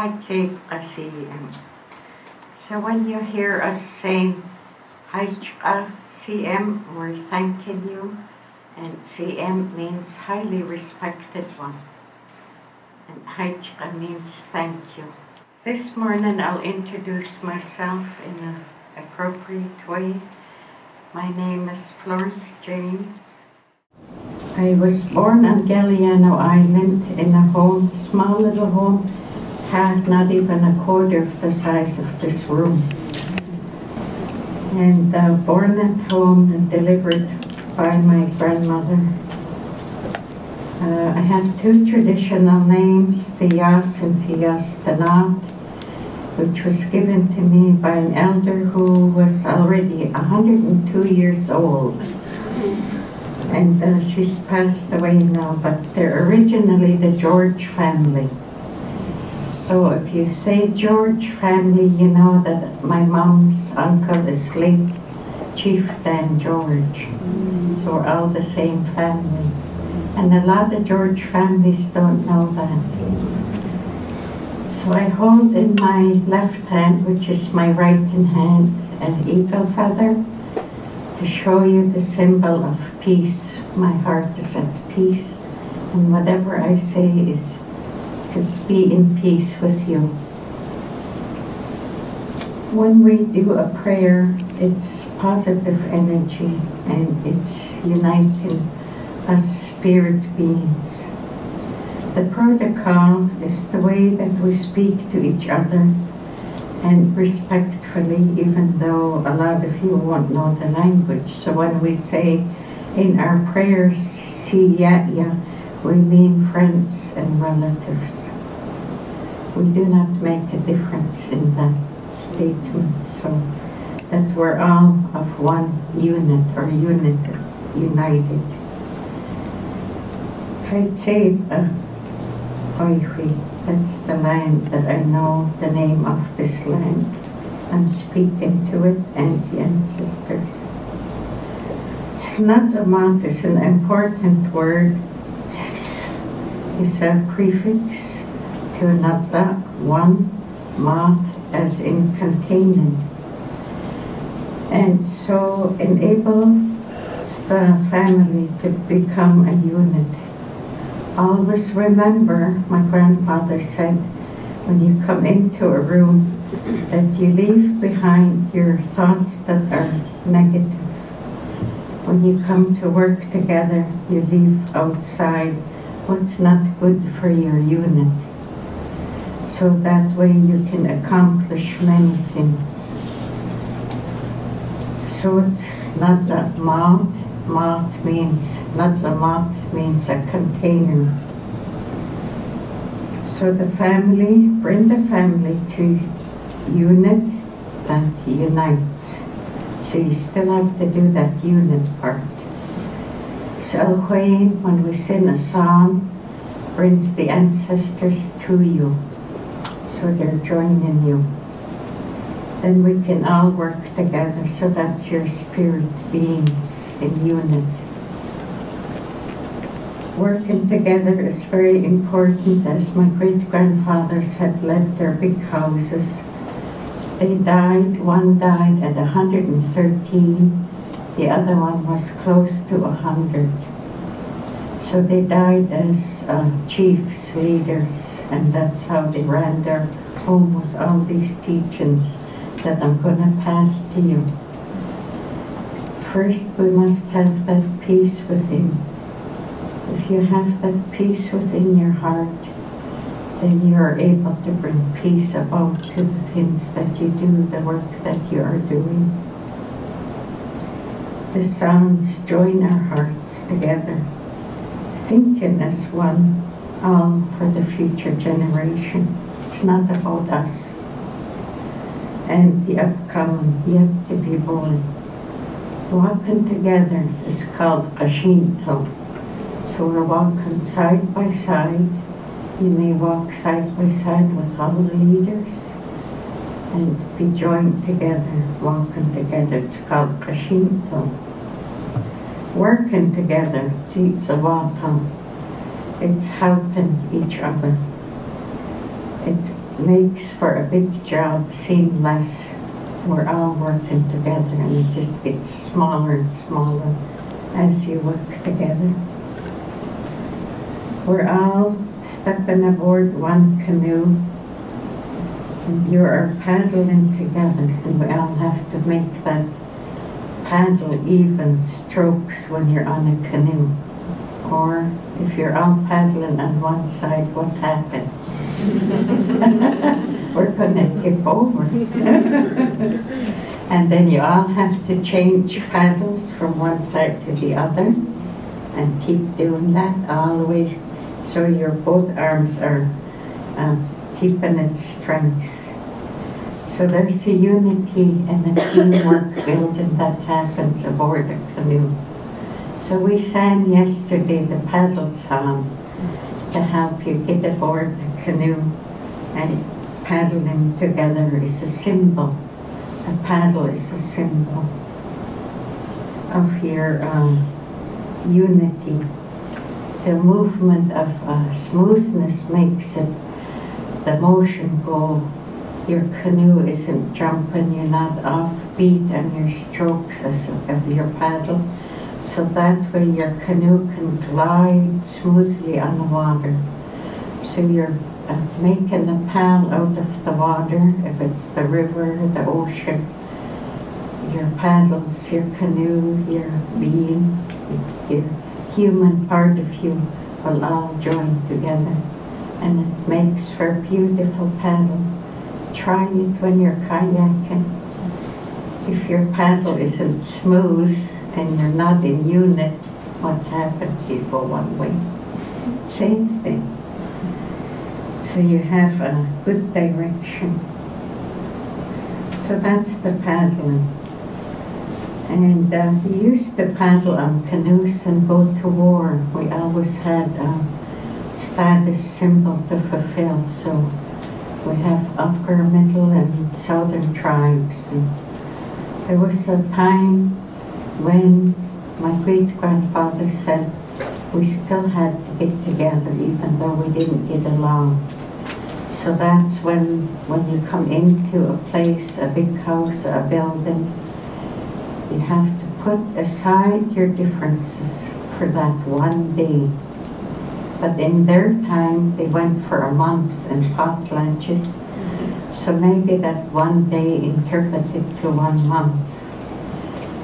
Hajib CM. So when you hear us saying Hajib CM, we're thanking you, and CM means highly respected one, and Hajib means thank you. This morning I'll introduce myself in an appropriate way. My name is Florence James. I was born on Galliano Island in a home, small little home, had not even a quarter of the size of this room. And born at home and delivered by my grandmother. I have two traditional names, Thiyas and Ts'lhnuts'umaat, which was given to me by an elder who was already 102 years old. And she's passed away now, but they're originally the George family. So if you say George family, you know that my mom's uncle is late Chief Dan George. So we're all the same family. And a lot of George families don't know that. So I hold in my left hand, which is my right hand, an eagle feather to show you the symbol of peace. My heart is at peace, and whatever I say is to be in peace with you. When we do a prayer, it's positive energy, and it's uniting us spirit beings. The protocol is the way that we speak to each other, and respectfully, even though a lot of you won't know the language. So when we say in our prayers, Siyaya, we mean friends and relatives. We do not make a difference in that statement, so that we're all of one unit or united. Hajib Oihui, that's the land that I know the name of this land. I'm speaking to it and the ancestors. Ts'lhnuts'umaat is an important word. It's a prefix to natsa, one, maat, as in containing. And so enables the family to become a unit. Always remember, my grandfather said, when you come into a room, that you leave behind your thoughts that are negative. When you come to work together, you leave outside what's not good for your unit. So that way you can accomplish many things. So Ts'lhnuts'umaat, Ts'lhnuts'umaat means a container. So the family, bring the family to unit that unites. So you still have to do that unit part. S'lhnuts'umaat, when we sing a song, brings the ancestors to you. So they're joining you. Then we can all work together. So that's your spirit beings in unit. Working together is very important, as my great-grandfathers had left their big houses. They died, one died at 113, the other one was close to 100. So they died as chiefs, leaders, and that's how they ran their home with all these teachings that I'm going to pass to you. First, we must have that peace within. If you have that peace within your heart, then you are able to bring peace about to the things that you do, the work that you are doing. The sounds join our hearts together, thinking as one, all for the future generation. It's not about us and the upcoming, yet to be born. Walking together is called Kashinto. So we're walking side by side. You may walk side by side with all the leaders and be joined together, walking together. It's called Kashinto. Working together, Ts'lhnuts'umaat. It's helping each other. It makes for a big job seem less. We're all working together, and it just gets smaller and smaller as you work together. We're all stepping aboard one canoe, and you are paddling together, and we all have to make that paddle even strokes when you're on a canoe. Or if you're all paddling on one side, what happens? We're going to tip over. And then you all have to change paddles from one side to the other and keep doing that all the way so your both arms are keeping its strength. So there's a unity and a teamwork building that happens aboard a canoe. So we sang yesterday the paddle song to help you get aboard the canoe, and paddling together is a symbol. A paddle is a symbol of your unity. The movement of smoothness makes it, the motion go. Your canoe isn't jumping, you're not offbeat on your strokes of your paddle. So that way your canoe can glide smoothly on the water. So you're making a pal out of the water, if it's the river, the ocean. Your paddles, your canoe, your being, your human part of you will all join together. And it makes for a beautiful paddle. Try it when you're kayaking. If your paddle isn't smooth and you're not in unit, what happens? You go one way. Same thing. So you have a good direction. So that's the paddling. And we used to paddle on canoes and go to war. We always had a status symbol to fulfill. So we have upper, middle, and southern tribes. And there was a time when my great-grandfather said we still had to get together even though we didn't get along. So that's when you come into a place, a big house, a building, you have to put aside your differences for that one day. But in their time, they went for a month in potlatches. So maybe that one day interpreted to 1 month.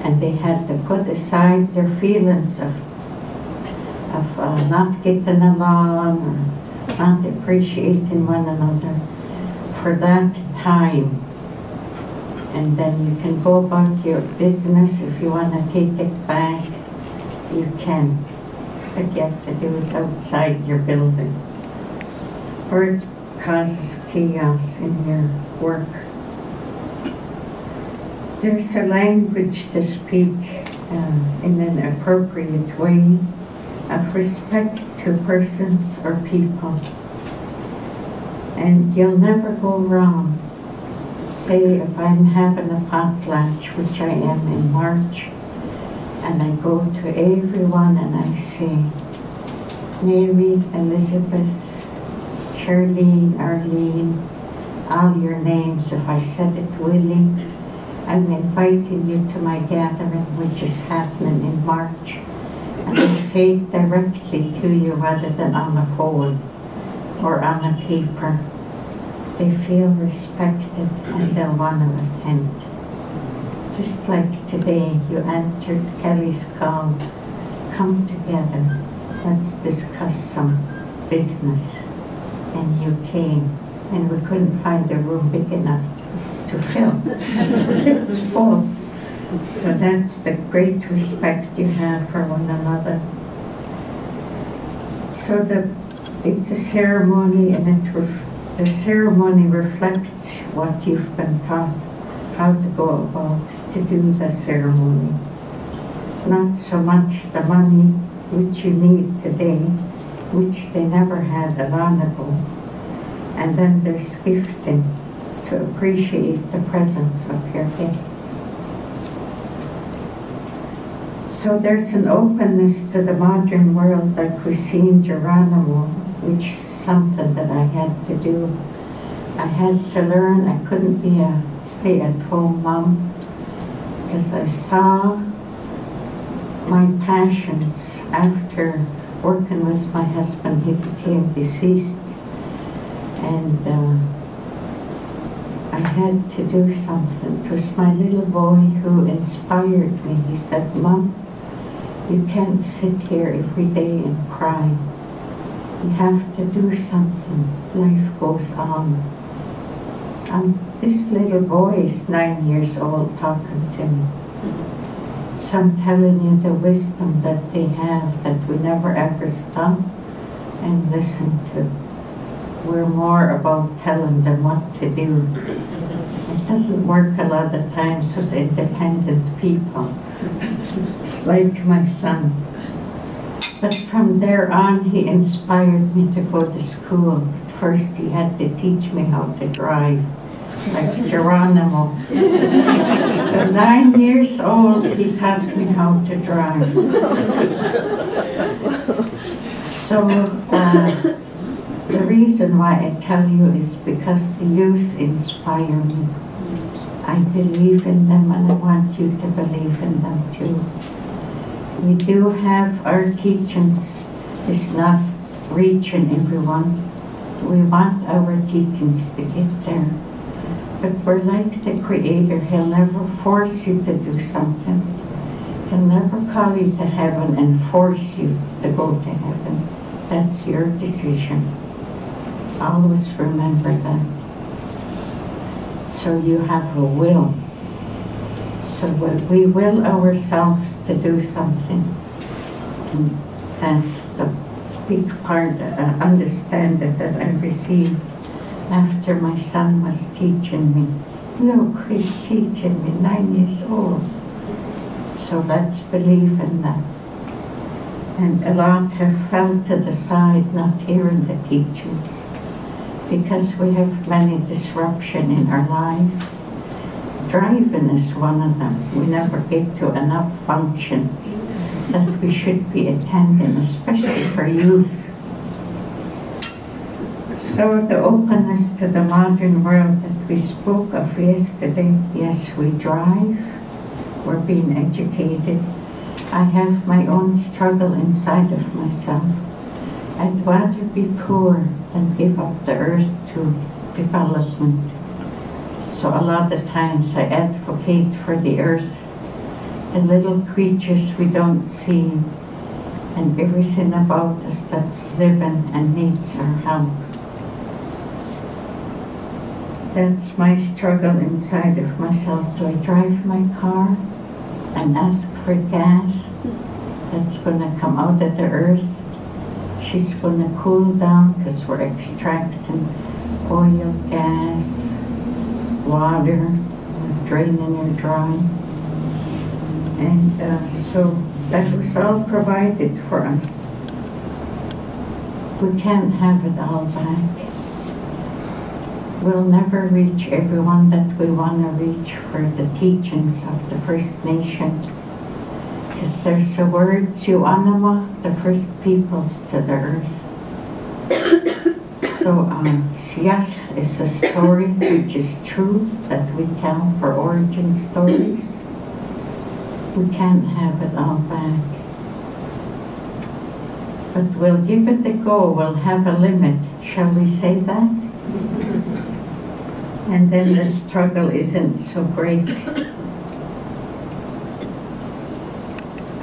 And they had to put aside their feelings of not getting along or not appreciating one another for that time. And then you can go about your business. If you want to take it back, you can. But you have to do it outside your building, or it causes chaos in your work. There's a language to speak in an appropriate way of respect to persons or people. And you'll never go wrong. Say if I'm having a potlatch, which I am in March, and I go to everyone and I say, Mary, Elizabeth, Charlene, Arlene, all your names. If I said it Willie, I'm inviting you to my gathering, which is happening in March. And I say it directly to you rather than on a phone or on a paper. They feel respected and they'll want to attend. Just like today, you answered Kelly's call. Come together, let's discuss some business. And you came, and we couldn't find a room big enough to fill. It's full. So that's the great respect you have for one another. So it's a ceremony, and the ceremony reflects what you've been taught, how to go about to do the ceremony. Not so much the money which you need today, which they never had a long ago. And then there's gifting to appreciate the presence of your guests. So there's an openness to the modern world like we see in Geronimo, which is something that I had to do. I had to learn I couldn't be a stay-at-home mom because I saw my passions after working with my husband. He became deceased, and I had to do something. It was my little boy who inspired me. He said, "Mom, you can't sit here every day and cry. You have to do something. Life goes on." This little boy is 9 years old talking to me. So I'm telling you the wisdom that they have that we never ever stop and listen to. We're more about telling them what to do. It doesn't work a lot of times with independent people, like my son. But from there on, he inspired me to go to school. First, he had to teach me how to drive, like Geronimo. So 9 years old, he taught me how to drive. So the reason why I tell you is because the youth inspire me. I believe in them, and I want you to believe in them too. We do have our teachings. It's not reaching everyone. We want our teachings to get there. But we're like the Creator. He'll never force you to do something. He'll never call you to heaven and force you to go to heaven. That's your decision. Always remember that. So you have a will. So we will ourselves to do something. And that's the big part, understanding that I received after my son was teaching me. Look, he's teaching me, 9 years old. So let's believe in that. And a lot have fell to the side, not hearing the teachings, because we have many disruption in our lives. Driving is one of them. We never get to enough functions that we should be attending, especially for youth. So the openness to the modern world that we spoke of yesterday, yes, we drive, we're being educated. I have my own struggle inside of myself. I'd rather be poor than give up the earth to development. So a lot of times I advocate for the earth, the little creatures we don't see, and everything about us that's living and needs our help. That's my struggle inside of myself. Do I drive my car and ask for gas that's going to come out of the earth? She's going to cool down because we're extracting oil, gas, water, draining or drying. And so that was all provided for us. We can't have it all back. We'll never reach everyone that we want to reach for the teachings of the First Nation. Because there's a word, Ts'lhnuts'umaat, the first peoples to the earth. So Siach is a story which is true that we tell for origin stories. We can't have it all back. But we'll give it a go. We'll have a limit. Shall we say that? And then the struggle isn't so great.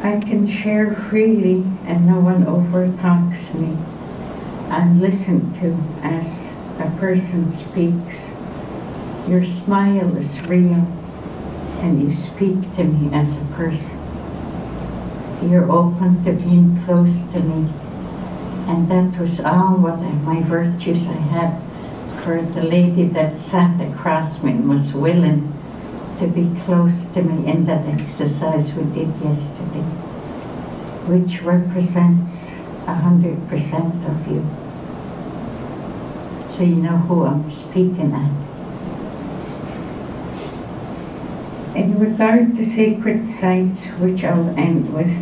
I can share freely and no one overtalks me. I'm listened to as a person speaks. Your smile is real and you speak to me as a person. You're open to being close to me. And that was all what my virtues I had for the lady that sat across me and was willing to be close to me in that exercise we did yesterday, which represents 100% of you. So you know who I'm speaking at. In regard to sacred sites, which I'll end with,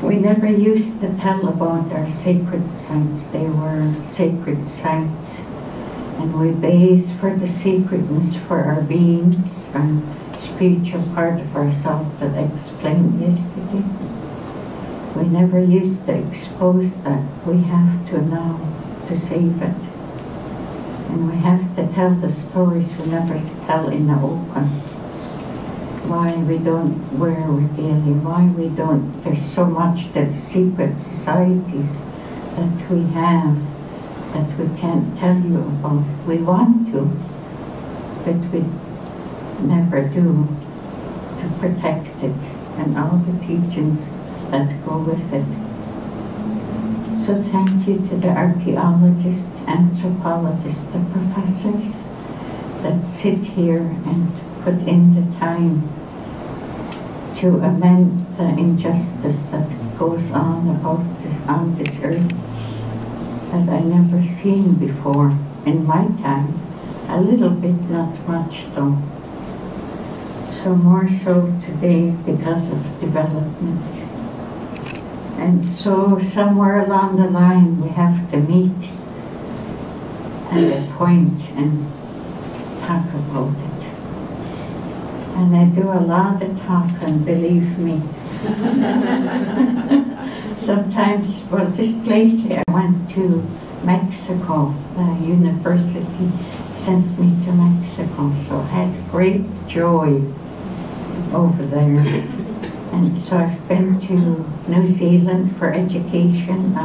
we never used to tell about our sacred sites. They were sacred sites. And we bathe for the sacredness for our beings and spiritual part of ourselves that I explained yesterday. We never used to expose that. We have to now to save it. And we have to tell the stories we never tell in the open. Why we don't wear regalia, why we don't, there's so much that secret societies that we have that we can't tell you about. We want to, but we never do, to protect it and all the teachings that go with it. So thank you to the archaeologists, anthropologists, the professors that sit here and put in the time to amend the injustice that goes on on this earth that I never seen before in my time. A little bit, not much though. So more so today because of development. And so somewhere along the line we have to meet at a point and talk about it. And I do a lot of talking, believe me. Sometimes, well, just lately I went to Mexico. The university sent me to Mexico, so I had great joy over there. And so I've been to New Zealand for education.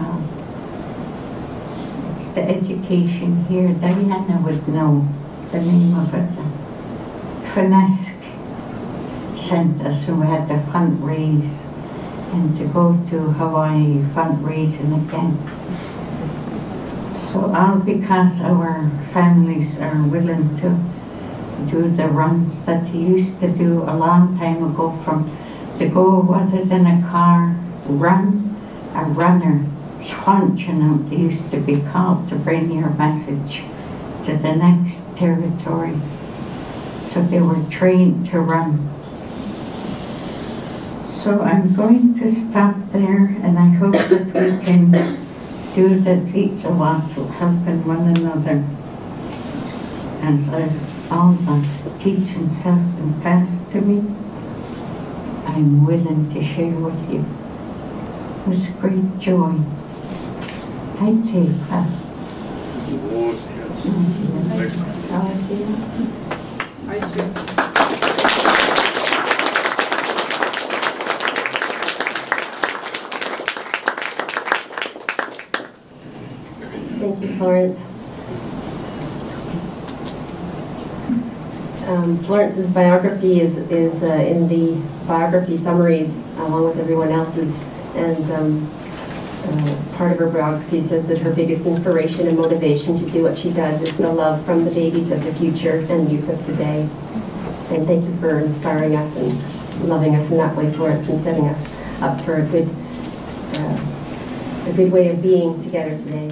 It's the education here. Diana would know the name of it. Finesse sent us, who had to fundraise and to go to Hawaii fundraising again. So all because our families are willing to do the runs that he used to do a long time ago, from to go other than a car, run, a runner, Ts'lhnuts'umaat, they used to be called to bring your message to the next territory. So they were trained to run. So I'm going to stop there, and I hope that we can do the Ts'lhnuts'umaat, helping one another, as all the teachings have been passed to me. I'm willing to share with you with great joy. I'd say that. Thank you, Florence. Florence's biography is in the biography summaries along with everyone else's, and part of her biography says that her biggest inspiration and motivation to do what she does is the love from the babies of the future and youth of today. And thank you for inspiring us and loving us in that way, Florence, and setting us up for a good way of being together today.